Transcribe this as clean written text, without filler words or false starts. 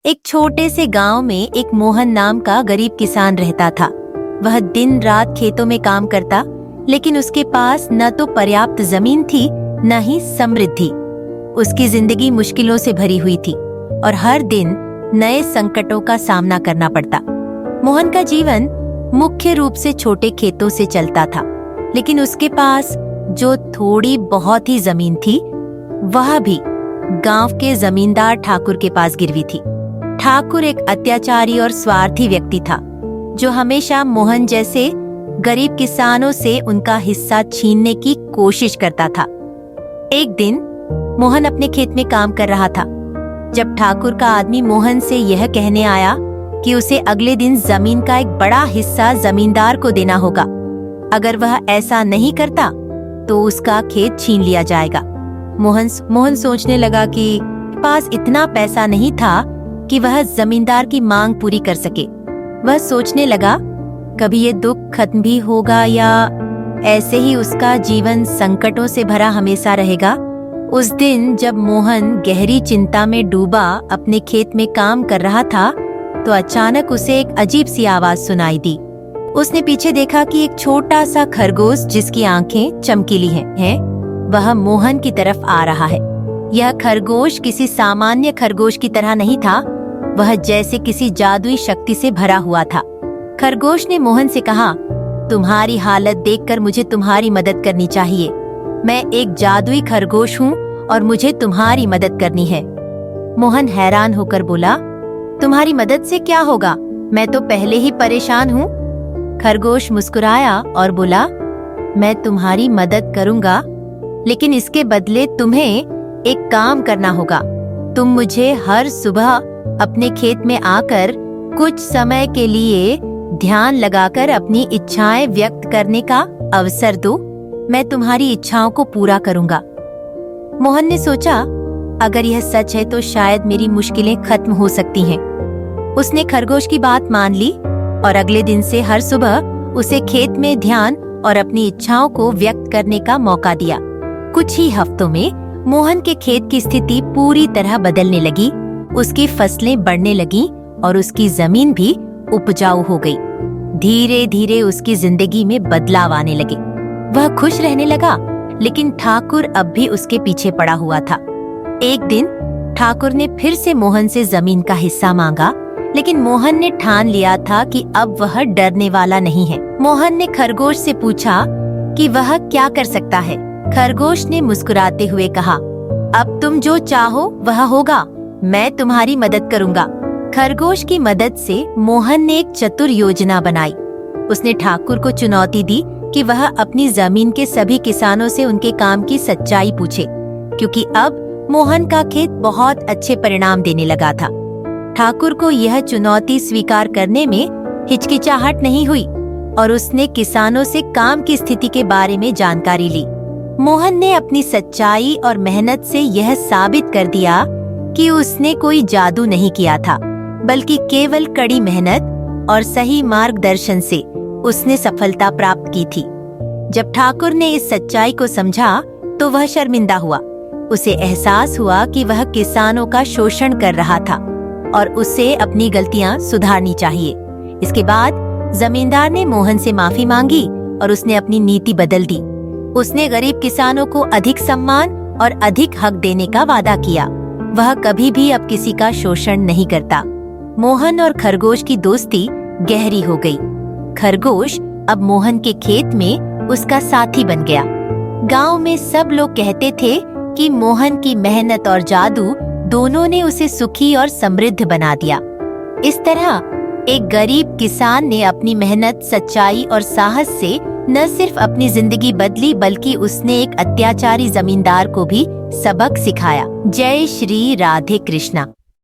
एक छोटे से गांव में एक मोहन नाम का गरीब किसान रहता था। वह दिन रात खेतों में काम करता, लेकिन उसके पास न तो पर्याप्त जमीन थी न ही समृद्धि। उसकी जिंदगी मुश्किलों से भरी हुई थी और हर दिन नए संकटों का सामना करना पड़ता। मोहन का जीवन मुख्य रूप से छोटे खेतों से चलता था, लेकिन उसके पास जो थोड़ी बहुत ही जमीन थी वह भी गांव के जमींदार ठाकुर के पास गिरवी थी। ठाकुर एक अत्याचारी और स्वार्थी व्यक्ति था, जो हमेशा मोहन जैसे गरीब किसानों से उनका हिस्सा छीनने की कोशिश करता था। एक दिन मोहन अपने खेत में काम कर रहा था, जब ठाकुर का आदमी मोहन से यह कहने आया कि उसे अगले दिन जमीन का एक बड़ा हिस्सा जमींदार को देना होगा। अगर वह ऐसा नहीं करता तो उसका खेत छीन लिया जाएगा। मोहन सोचने लगा कि पास इतना पैसा नहीं था कि वह जमींदार की मांग पूरी कर सके। वह सोचने लगा, कभी ये दुख खत्म भी होगा या ऐसे ही उसका जीवन संकटों से भरा हमेशा रहेगा। उस दिन जब मोहन गहरी चिंता में डूबा अपने खेत में काम कर रहा था, तो अचानक उसे एक अजीब सी आवाज सुनाई दी। उसने पीछे देखा कि एक छोटा सा खरगोश, जिसकी आंखें चमकीली हैं, वह मोहन की तरफ आ रहा है। यह खरगोश किसी सामान्य खरगोश की तरह नहीं था, वह जैसे किसी जादुई शक्ति से भरा हुआ था। खरगोश ने मोहन से कहा, तुम्हारी हालत देखकर मुझे तुम्हारी मदद करनी चाहिए। मैं एक जादुई खरगोश हूँ और मुझे तुम्हारी मदद करनी है। मोहन हैरान होकर बोला, तुम्हारी मदद से क्या होगा? मैं तो पहले ही परेशान हूँ। खरगोश मुस्कुराया और बोला, मैं तुम्हारी मदद करूँगा, लेकिन इसके बदले तुम्हें एक काम करना होगा। तुम मुझे हर सुबह अपने खेत में आकर कुछ समय के लिए ध्यान लगाकर अपनी इच्छाएं व्यक्त करने का अवसर दो। मैं तुम्हारी इच्छाओं को पूरा करूंगा। मोहन ने सोचा, अगर यह सच है तो शायद मेरी मुश्किलें खत्म हो सकती हैं। उसने खरगोश की बात मान ली और अगले दिन से हर सुबह उसे खेत में ध्यान और अपनी इच्छाओं को व्यक्त करने का मौका दिया। कुछ ही हफ्तों में मोहन के खेत की स्थिति पूरी तरह बदलने लगी। उसकी फसलें बढ़ने लगीं और उसकी जमीन भी उपजाऊ हो गई। धीरे धीरे उसकी जिंदगी में बदलाव आने लगे। वह खुश रहने लगा, लेकिन ठाकुर अब भी उसके पीछे पड़ा हुआ था। एक दिन ठाकुर ने फिर से मोहन से जमीन का हिस्सा मांगा, लेकिन मोहन ने ठान लिया था कि अब वह डरने वाला नहीं है। मोहन ने खरगोश से पूछा कि वह क्या कर सकता है। खरगोश ने मुस्कुराते हुए कहा, अब तुम जो चाहो वह होगा, मैं तुम्हारी मदद करूंगा। खरगोश की मदद से मोहन ने एक चतुर योजना बनाई। उसने ठाकुर को चुनौती दी कि वह अपनी जमीन के सभी किसानों से उनके काम की सच्चाई पूछे, क्योंकि अब मोहन का खेत बहुत अच्छे परिणाम देने लगा था। ठाकुर को यह चुनौती स्वीकार करने में हिचकिचाहट नहीं हुई और उसने किसानों से काम की स्थिति के बारे में जानकारी ली। मोहन ने अपनी सच्चाई और मेहनत से यह साबित कर दिया कि उसने कोई जादू नहीं किया था, बल्कि केवल कड़ी मेहनत और सही मार्गदर्शन से उसने सफलता प्राप्त की थी। जब ठाकुर ने इस सच्चाई को समझा तो वह शर्मिंदा हुआ। उसे एहसास हुआ कि वह किसानों का शोषण कर रहा था और उसे अपनी गलतियां सुधारनी चाहिए। इसके बाद जमींदार ने मोहन से माफी मांगी और उसने अपनी नीति बदल दी। उसने गरीब किसानों को अधिक सम्मान और अधिक हक देने का वादा किया। वह कभी भी अब किसी का शोषण नहीं करता। मोहन और खरगोश की दोस्ती गहरी हो गई। खरगोश अब मोहन के खेत में उसका साथी बन गया। गांव में सब लोग कहते थे कि मोहन की मेहनत और जादू दोनों ने उसे सुखी और समृद्ध बना दिया। इस तरह एक गरीब किसान ने अपनी मेहनत, सच्चाई और साहस से न सिर्फ अपनी जिंदगी बदली, बल्कि उसने एक अत्याचारी जमींदार को भी सबक सिखाया। जय श्री राधे कृष्णा।